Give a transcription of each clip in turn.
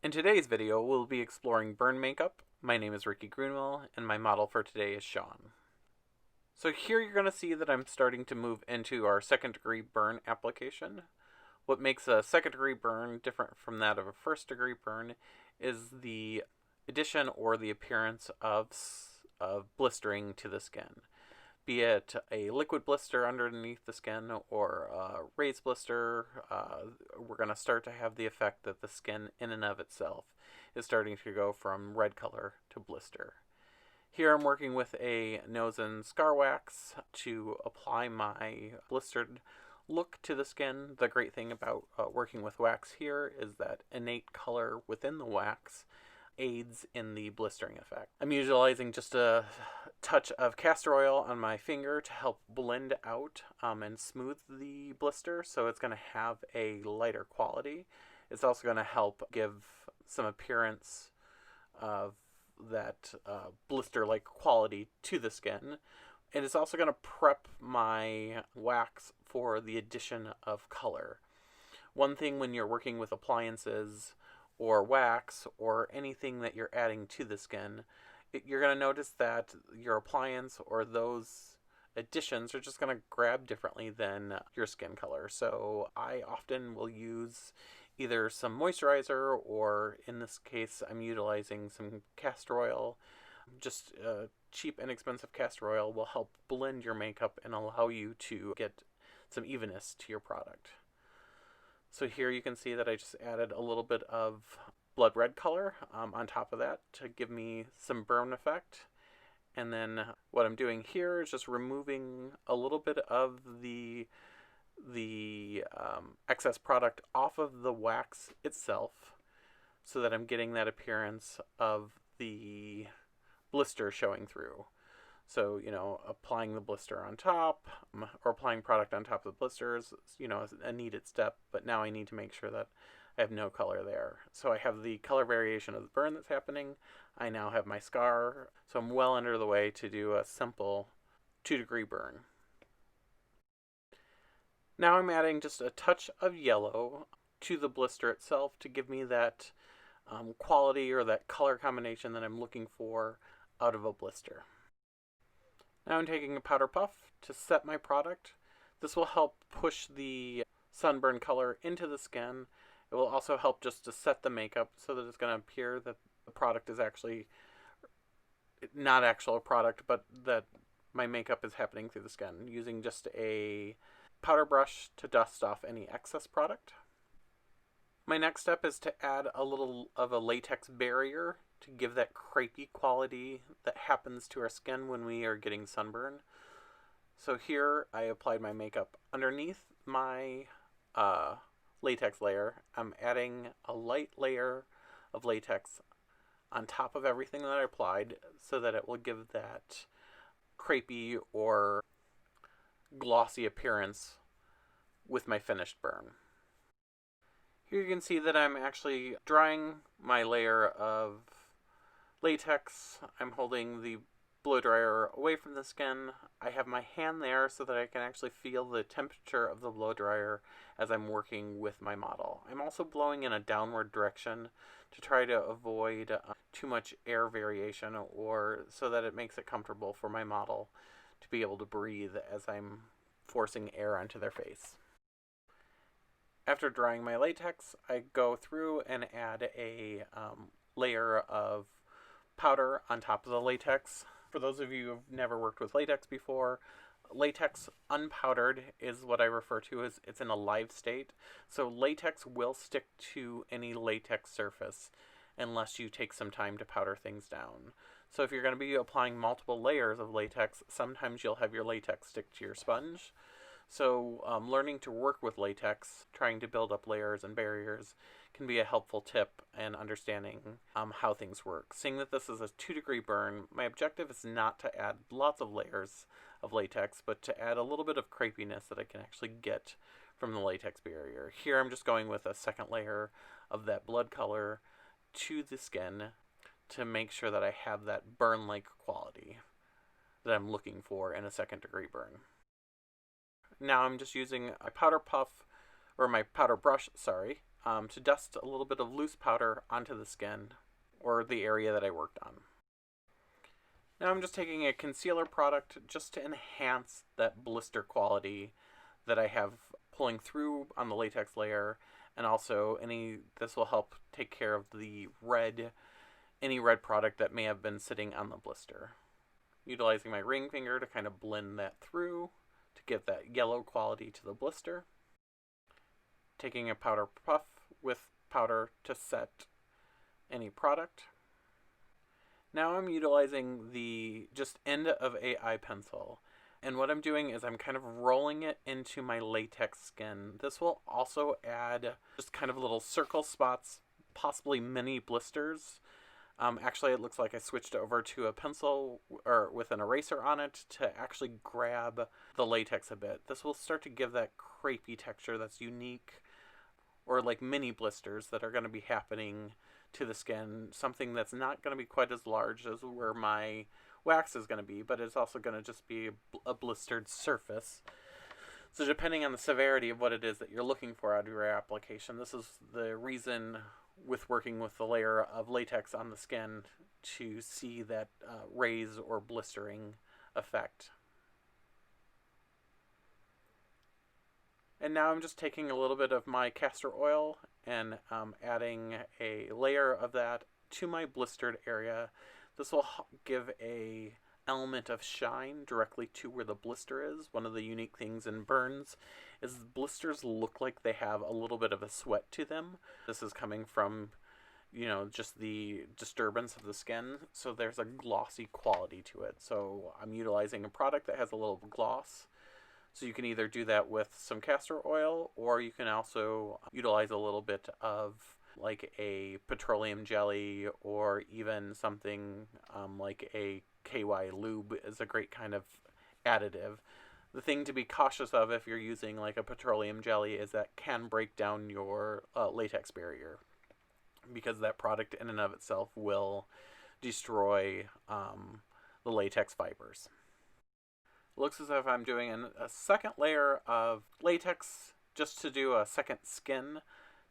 In today's video, we'll be exploring burn makeup. My name is Ricky Grunwell, and my model for today is Sean. So here you're going to see that I'm starting to move into our second degree burn application. What makes a second degree burn different from that of a first degree burn is the addition or the appearance of blistering to the skin. Be it a liquid blister underneath the skin or a raised blister, we're going to start to have the effect that the skin in and of itself is starting to go from red color to blister. Here I'm working with a nose and scar wax to apply my blistered look to the skin. The great thing about working with wax here is that innate color within the wax aids in the blistering effect. I'm utilizing just a touch of castor oil on my finger to help blend out and smooth the blister, so it's going to have a lighter quality. It's also going to help give some appearance of that blister-like quality to the skin. And it's also going to prep my wax for the addition of color. One thing when you're working with appliances or wax or anything that you're adding to the skin, you're going to notice that your appliance or those additions are just going to grab differently than your skin color. So I often will use either some moisturizer, or in this case I'm utilizing some castor oil. Just cheap, inexpensive castor oil will help blend your makeup and allow you to get some evenness to your product. So here you can see that I just added a little bit of blood red color on top of that to give me some burn effect. And then what I'm doing here is just removing a little bit of the excess product off of the wax itself so that I'm getting that appearance of the blister showing through. So, applying the blister on top or applying product on top of the blisters, is a needed step, but now I need to make sure that I have no color there. So I have the color variation of the burn that's happening. I now have my scar, so I'm well under the way to do a simple 2-degree burn. Now I'm adding just a touch of yellow to the blister itself to give me that quality or that color combination that I'm looking for out of a blister. Now I'm taking a powder puff to set my product. This will help push the sunburn color into the skin. It will also help just to set the makeup so that it's going to appear that the product is actually not actual product, but that my makeup is happening through the skin, using just a powder brush to dust off any excess product. My next step is to add a little of a latex barrier to give that crepey quality that happens to our skin when we are getting sunburn. So here I applied my makeup underneath my latex layer. I'm adding a light layer of latex on top of everything that I applied so that it will give that crepey or glossy appearance with my finished burn. Here you can see that I'm actually drying my layer of latex. I'm holding the blow dryer away from the skin. I have my hand there so that I can actually feel the temperature of the blow dryer as I'm working with my model. I'm also blowing in a downward direction to try to avoid too much air variation, or so that it makes it comfortable for my model to be able to breathe as I'm forcing air onto their face. After drying my latex, I go through and add a layer of powder on top of the latex. For those of you who've never worked with latex before, latex unpowdered is what I refer to as it's in a live state. So latex will stick to any latex surface unless you take some time to powder things down. So if you're going to be applying multiple layers of latex, sometimes you'll have your latex stick to your sponge. So learning to work with latex, trying to build up layers and barriers, can be a helpful tip in understanding how things work. Seeing that this is a 2-degree burn, my objective is not to add lots of layers of latex, but to add a little bit of crepiness that I can actually get from the latex barrier. Here I'm just going with a second layer of that blood color to the skin to make sure that I have that burn-like quality that I'm looking for in a 2nd-degree burn. Now I'm just using a powder puff, or my powder brush, sorry, to dust a little bit of loose powder onto the skin or the area that I worked on. Now I'm just taking a concealer product just to enhance that blister quality that I have pulling through on the latex layer, and also this will help take care of the any red product that may have been sitting on the blister. Utilizing my ring finger to kind of blend that through to give that yellow quality to the blister. Taking a powder puff with powder to set any product. Now I'm utilizing the just end of a eye pencil, and what I'm doing is I'm kind of rolling it into my latex skin. This will also add just kind of little circle spots, possibly mini blisters. Actually, it looks like I switched over to a pencil or with an eraser on it to actually grab the latex a bit. This will start to give that crepey texture that's unique, or like mini blisters that are going to be happening to the skin. Something that's not going to be quite as large as where my wax is going to be, but it's also going to just be a blistered surface. So depending on the severity of what it is that you're looking for out of your application, this is the reason with working with the layer of latex on the skin to see that raise or blistering effect. And now I'm just taking a little bit of my castor oil and adding a layer of that to my blistered area. This will give a element of shine directly to where the blister is. One of the unique things in burns is blisters look like they have a little bit of a sweat to them. This is coming from, just the disturbance of the skin, so there's a glossy quality to it. So I'm utilizing a product that has a little gloss. So you can either do that with some castor oil, or you can also utilize a little bit of like a petroleum jelly, or even something like a KY lube is a great kind of additive. The thing to be cautious of if you're using like a petroleum jelly is that can break down your latex barrier, because that product in and of itself will destroy the latex fibers. Looks as if I'm doing a second layer of latex just to do a second skin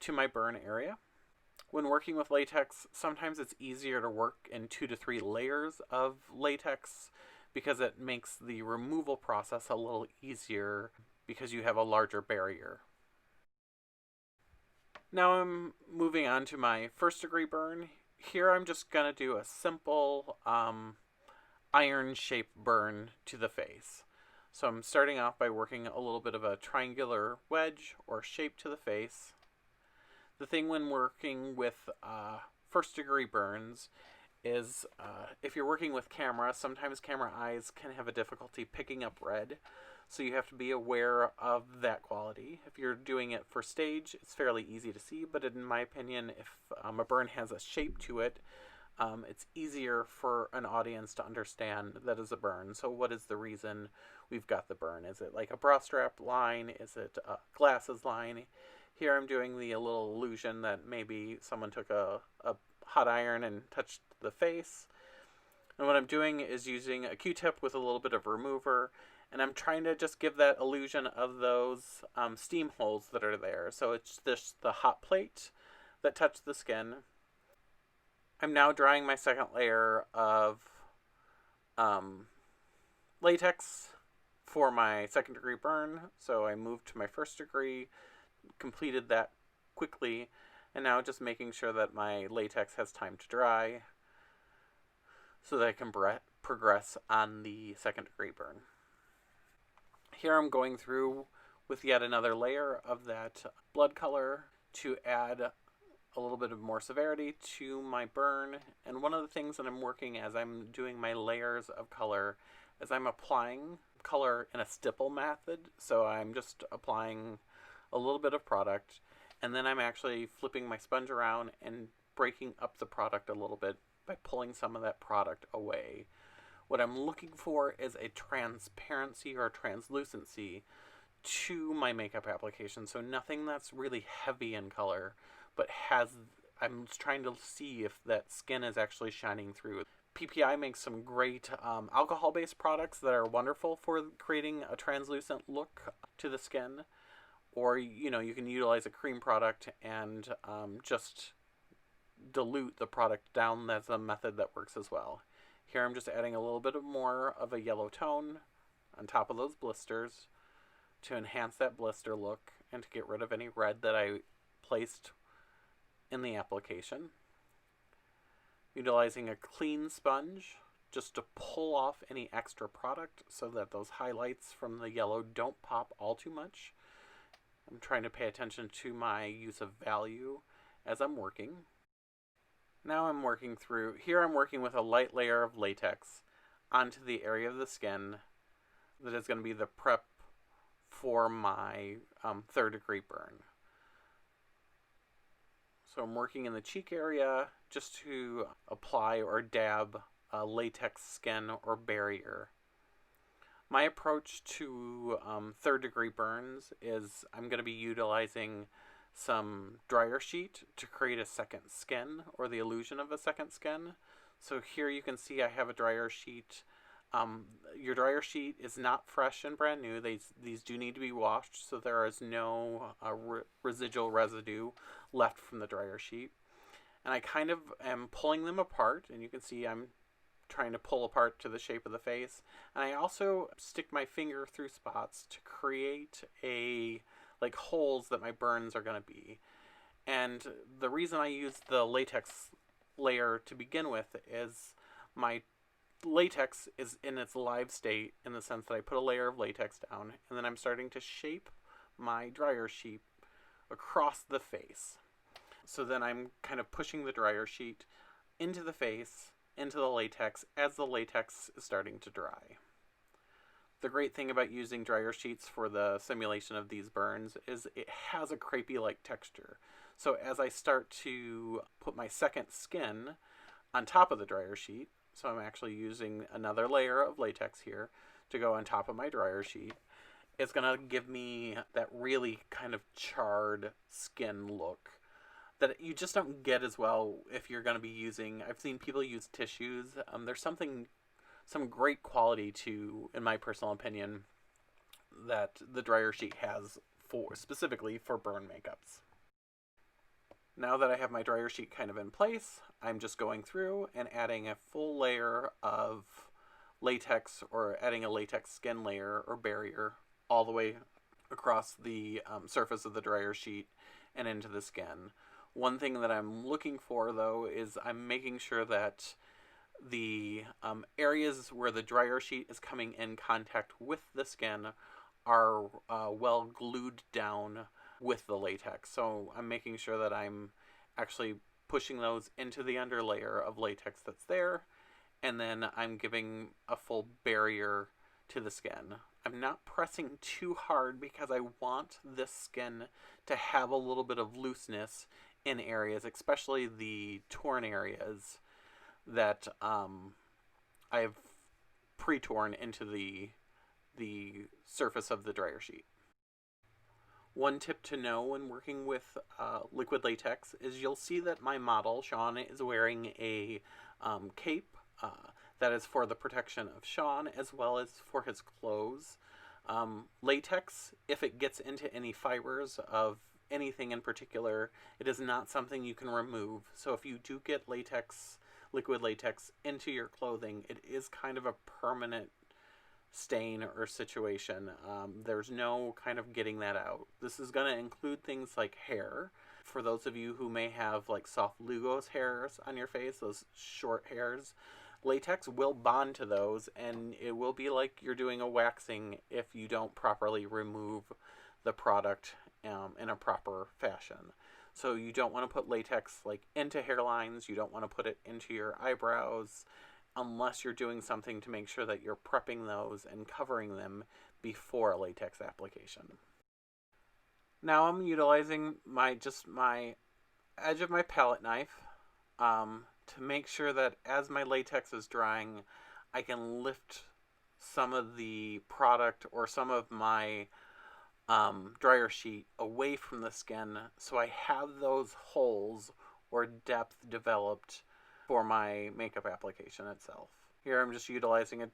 to my burn area. When working with latex, sometimes it's easier to work in 2 to 3 layers of latex because it makes the removal process a little easier because you have a larger barrier. Now I'm moving on to my first degree burn. Here I'm just going to do a simple iron-shaped burn to the face. So I'm starting off by working a little bit of a triangular wedge or shape to the face. The thing when working with first degree burns is if you're working with camera, sometimes camera eyes can have a difficulty picking up red. So you have to be aware of that quality. If you're doing it for stage, it's fairly easy to see, but in my opinion, if a burn has a shape to it, it's easier for an audience to understand that is a burn. So what is the reason we've got the burn? Is it like a bra strap line? Is it a glasses line? Here I'm doing the little illusion that maybe someone took a hot iron and touched the face. And what I'm doing is using a Q-tip with a little bit of remover, and I'm trying to just give that illusion of those steam holes that are there. So it's just the hot plate that touched the skin. I'm now drying my second layer of latex for my second degree burn. So I moved to my first degree, completed that quickly, and now just making sure that my latex has time to dry so that I can progress on the second degree burn. Here I'm going through with yet another layer of that blood color to add a little bit of more severity to my burn. And one of the things that I'm working as I'm doing my layers of color is I'm applying color in a stipple method. So I'm just applying a little bit of product, and then I'm actually flipping my sponge around and breaking up the product a little bit by pulling some of that product away. What I'm looking for is a transparency or translucency to my makeup application. So nothing that's really heavy in color, but I'm trying to see if that skin is actually shining through. PPI makes some great alcohol-based products that are wonderful for creating a translucent look to the skin. or you can utilize a cream product and just dilute the product down. That's a method that works as well. Here I'm just adding a little bit more of a yellow tone on top of those blisters to enhance that blister look and to get rid of any red that I placed in the application. Utilizing a clean sponge just to pull off any extra product so that those highlights from the yellow don't pop all too much. I'm trying to pay attention to my use of value as I'm working. Now I'm working through, here I'm working with a light layer of latex onto the area of the skin that is going to be the prep for my third degree burn. So I'm working in the cheek area just to apply or dab a latex skin or barrier. My approach to third degree burns is I'm going to be utilizing some dryer sheet to create a second skin or the illusion of a second skin. So here you can see I have a dryer sheet. Your dryer sheet is not fresh and brand new. These do need to be washed, so there is no residual residue left from the dryer sheet. And I kind of am pulling them apart, and you can see I'm trying to pull apart to the shape of the face. And I also stick my finger through spots to create like holes that my burns are going to be. And the reason I use the latex layer to begin with is my latex is in its live state, in the sense that I put a layer of latex down and then I'm starting to shape my dryer sheet across the face. So then I'm kind of pushing the dryer sheet into the face, into the latex, as the latex is starting to dry. The great thing about using dryer sheets for the simulation of these burns is it has a crepey-like texture. So as I start to put my second skin on top of the dryer sheet, so I'm actually using another layer of latex here to go on top of my dryer sheet, it's going to give me that really kind of charred skin look that you just don't get as well if you're going to be using, I've seen people use tissues. There's some great quality to, in my personal opinion, that the dryer sheet has specifically for burn makeups. Now that I have my dryer sheet kind of in place, I'm just going through and adding a full layer of latex, or adding a latex skin layer or barrier all the way across the surface of the dryer sheet and into the skin. One thing that I'm looking for, though, is I'm making sure that the areas where the dryer sheet is coming in contact with the skin are well glued down with the latex. So I'm making sure that I'm actually pushing those into the underlayer of latex that's there, and then I'm giving a full barrier to the skin. I'm not pressing too hard because I want this skin to have a little bit of looseness in areas, especially the torn areas that I've pre-torn into the surface of the dryer sheet. One tip to know when working with liquid latex is you'll see that my model, Sean, is wearing a cape that is for the protection of Sean as well as for his clothes. Latex, if it gets into any fibers of anything in particular, it is not something you can remove. So if you do get liquid latex into your clothing, it is kind of a permanent stain or situation. There's no kind of getting that out. This is going to include things like hair. For those of you who may have like soft Lugos hairs on your face, those short hairs, latex will bond to those, and it will be like you're doing a waxing if you don't properly remove the product in a proper fashion. So you don't want to put latex like into hairlines, you don't want to put it into your eyebrows, unless you're doing something to make sure that you're prepping those and covering them before a latex application. Now I'm utilizing my edge of my palette knife to make sure that as my latex is drying, I can lift some of the product or some of my dryer sheet away from the skin, so I have those holes or depth developed for my makeup application itself. Here I'm just utilizing a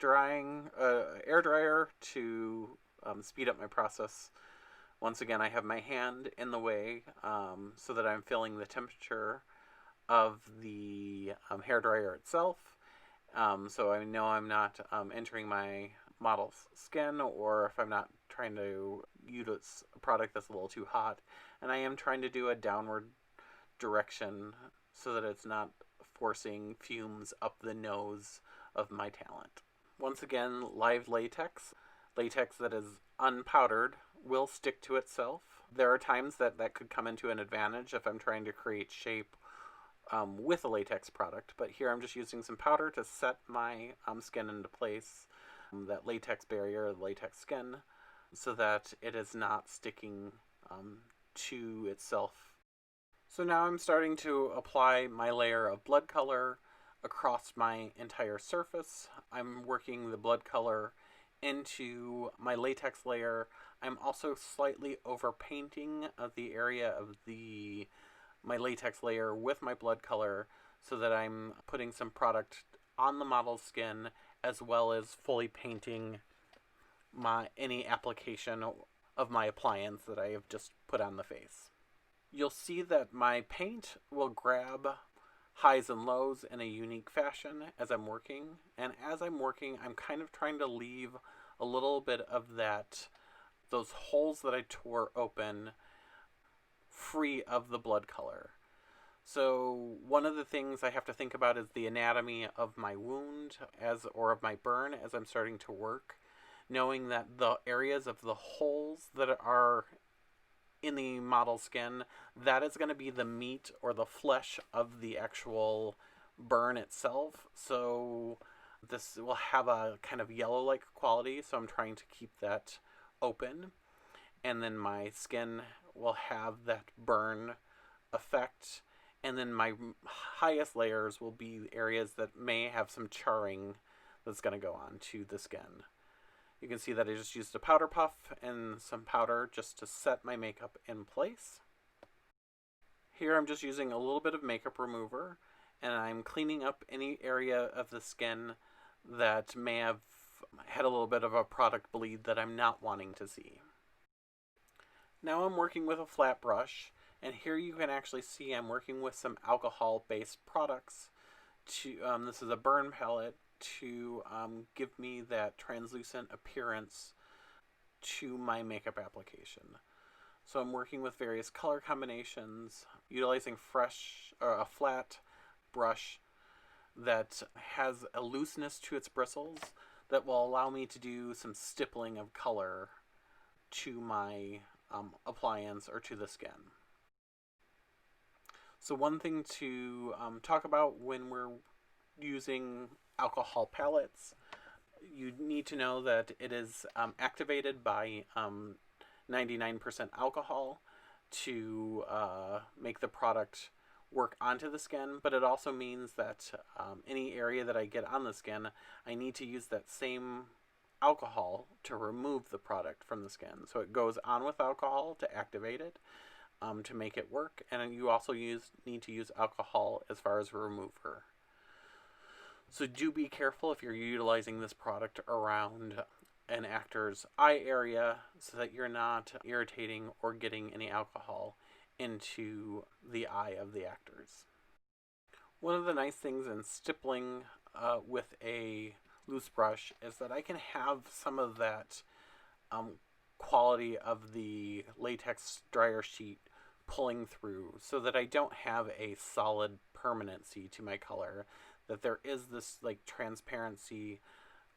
air dryer to speed up my process Once again, I have my hand in the way so that I'm feeling the temperature of the hairdryer itself. So I know I'm not entering my model's skin, or if I'm not trying to use a product that's a little too hot. And I am trying to do a downward direction so that it's not forcing fumes up the nose of my talent. Once again, live latex. Latex that is unpowdered will stick to itself. There are times that could come into an advantage if I'm trying to create shape with a latex product, but here I'm just using some powder to set my skin into place, that latex barrier, latex skin, so that it is not sticking to itself. So now I'm starting to apply my layer of blood color across my entire surface. I'm working the blood color into my latex layer. I'm also slightly overpainting the area of my latex layer with my blood color so that I'm putting some product on the model's skin, as well as fully painting any application of my appliance that I have just put on the face. You'll see that my paint will grab highs and lows in a unique fashion as I'm working, and as I'm working, I'm kind of trying to leave a little bit of those holes that I tore open free of the blood color. So one of the things I have to think about is the anatomy of my wound or of my burn as I'm starting to work, knowing that the areas of the holes that are in the model skin, that is going to be the meat or the flesh of the actual burn itself. So this will have a kind of yellow-like quality, so I'm trying to keep that open. And then my skin will have that burn effect. And then my highest layers will be areas that may have some charring that's going to go on to the skin. You can see that I just used a powder puff and some powder just to set my makeup in place. Here I'm just using a little bit of makeup remover, and I'm cleaning up any area of the skin that may have had a little bit of a product bleed that I'm not wanting to see. Now I'm working with a flat brush, and here you can actually see I'm working with some alcohol-based products. This is a burn palette to give me that translucent appearance to my makeup application. So I'm working with various color combinations, utilizing a flat brush that has a looseness to its bristles that will allow me to do some stippling of color to my appliance or to the skin. So one thing to talk about when we're using alcohol palettes, you need to know that it is activated by 99% alcohol to make the product work onto the skin, but it also means that any area that I get on the skin, I need to use that same alcohol to remove the product from the skin. So it goes on with alcohol to activate it, to make it work, and you also need to use alcohol as far as a remover. So do be careful if you're utilizing this product around an actor's eye area so that you're not irritating or getting any alcohol into the eye of the actors. One of the nice things in stippling with a loose brush is that I can have some of that quality of the latex dryer sheet pulling through so that I don't have a solid permanency to my color, that there is this like transparency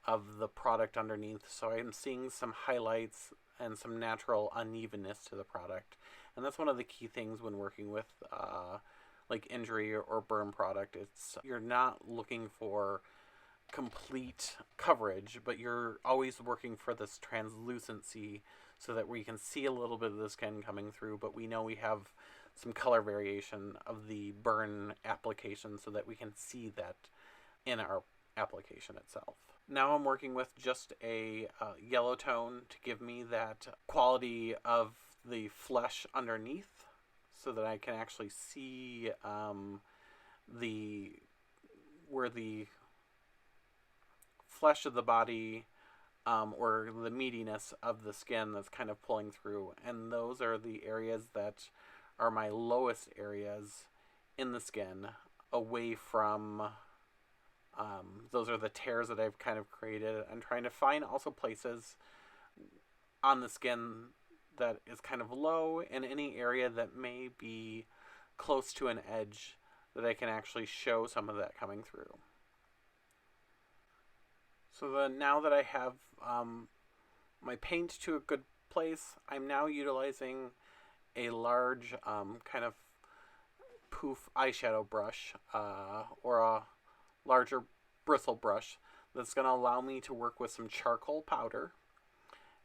of the product underneath. So I'm seeing some highlights and some natural unevenness to the product. And that's one of the key things when working with like injury or burn product. It's you're not looking for complete coverage, but you're always working for this translucency so that we can see a little bit of the skin coming through, but we know we have some color variation of the burn application so that we can see that in our application itself. Now I'm working with just a yellow tone to give me that quality of the flesh underneath so that I can actually see where the flesh of the body or the meatiness of the skin that's kind of pulling through. And those are the areas that are my lowest areas in the skin, away from those are the tears that I've kind of created. I'm trying to find also places on the skin that is kind of low, in any area that may be close to an edge that I can actually show some of that coming through. So now that I have my paint to a good place, I'm now utilizing a large kind of poof eyeshadow brush, or a larger bristle brush that's going to allow me to work with some charcoal powder.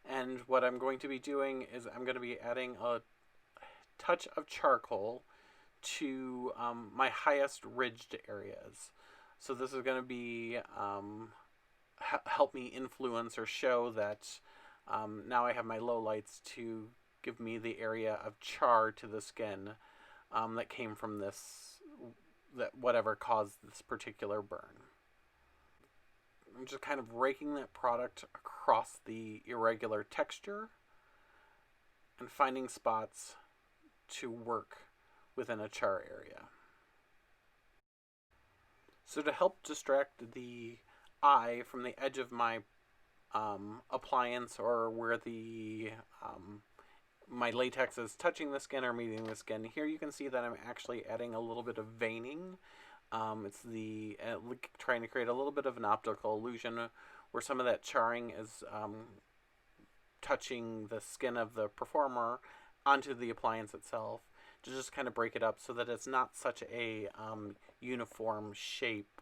And what I'm going to be doing is I'm going to be adding a touch of charcoal to my highest ridged areas. So this is going to be help me influence or show that now I have my low lights to give me the area of char to the skin that came from this, that whatever caused this particular burn. I'm just kind of raking that product across the irregular texture and finding spots to work within a char area. So to help distract the eye from the edge of my appliance, or where the my latex is touching the skin or meeting the skin, here you can see that I'm actually adding a little bit of veining. It's the trying to create a little bit of an optical illusion where some of that charring is touching the skin of the performer onto the appliance itself, to just kind of break it up so that it's not such a uniform shape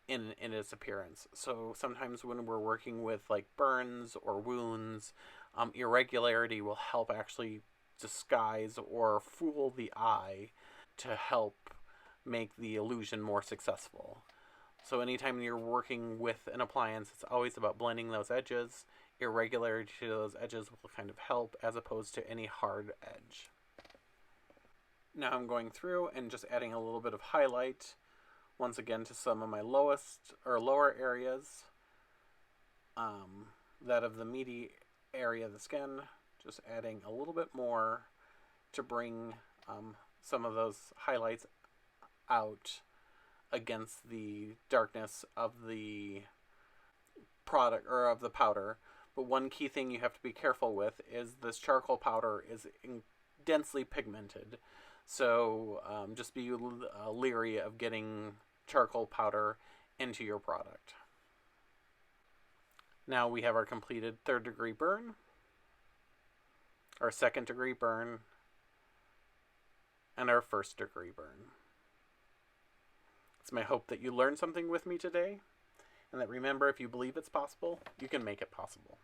in its appearance. So sometimes when we're working with like burns or wounds, irregularity will help actually disguise or fool the eye to help make the illusion more successful. So anytime you're working with an appliance, it's always about blending those edges. Irregularity to those edges will kind of help, as opposed to any hard edge. Now I'm going through and just adding a little bit of highlight once again to some of my lowest or lower areas, that of the meaty area of the skin, just adding a little bit more to bring some of those highlights out against the darkness of the product or of the powder. But one key thing you have to be careful with is this charcoal powder is densely pigmented, so just be leery of getting charcoal powder into your product. Now we have our completed 3rd degree burn, our 2nd degree burn, and our 1st degree burn. It's my hope that you learned something with me today, and that remember, if you believe it's possible, you can make it possible.